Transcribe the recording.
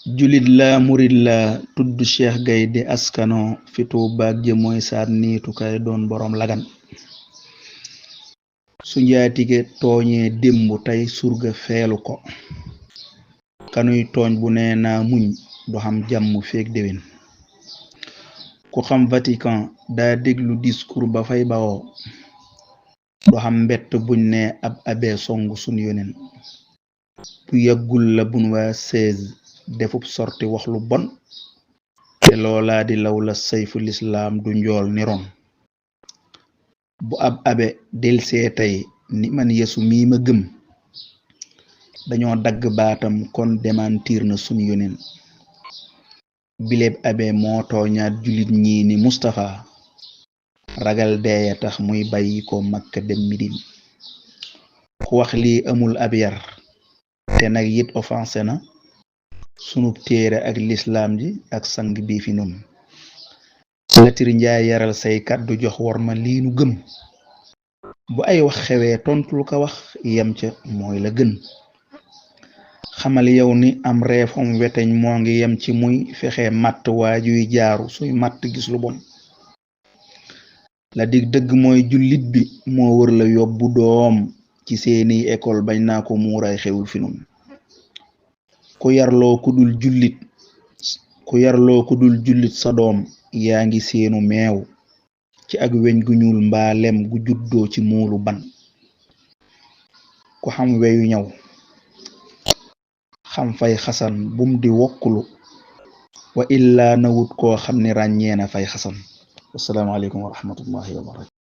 julit la murid la tudd Cheikh Gaye di askano fi Tuubaak jë mooy saat niitu kay doon boroom lagan su njaatige tooñee démb tey surga feelu ko kanuy tooñ bu nee naa muñ du xam jàmm feek déwén ku xam Vatican daa déglu discours ba fay bawoo du xam mbett buñ ne ab abe songu sun yonen bu yàggul la bun waa 16 defub sorti wax lu bon te loolaa di law la sayfu lislaam du njool ni ron bu ab abe delsee tey ni man yesu mii ma gëm dañoo dagg baatam kon démentir na sun yonen bileeb abe moo tooñaat julit ñi ni Mustafa ragal deeya tax muy bàyyi ko Makka dem Midine ku wax lii amul ab yar te nag yit offensé na sunub téere ak lislaam ji ak sang bi fi nun Latir Njaay yaral say kàddu jox war ma lii nu gëm bu ay wax xewee tontul ka wax yem ca mooy la gën xamal yow ni am reefam weteñ moo ngi yem ci muy fexe matt waajuy jaaru suy matt gis lu bon la dig dëgg mooy jullit bi moo wër la yóbbu doom ci seeni école bañ naa ko muuray xewul fi nun ku yarloo ku dul jullit sa doom yaa ngi seenu meew ci ak weñ gu ñuul mbaa lem gu juddoo ci muulu ban ku xam weyu ñaw xam fay xasan bum di wokkulu wa illaa na wut koo xam ni ràññee na fay xasan. Assalaamu aleykum wa rahmatullahi wa barakatuh.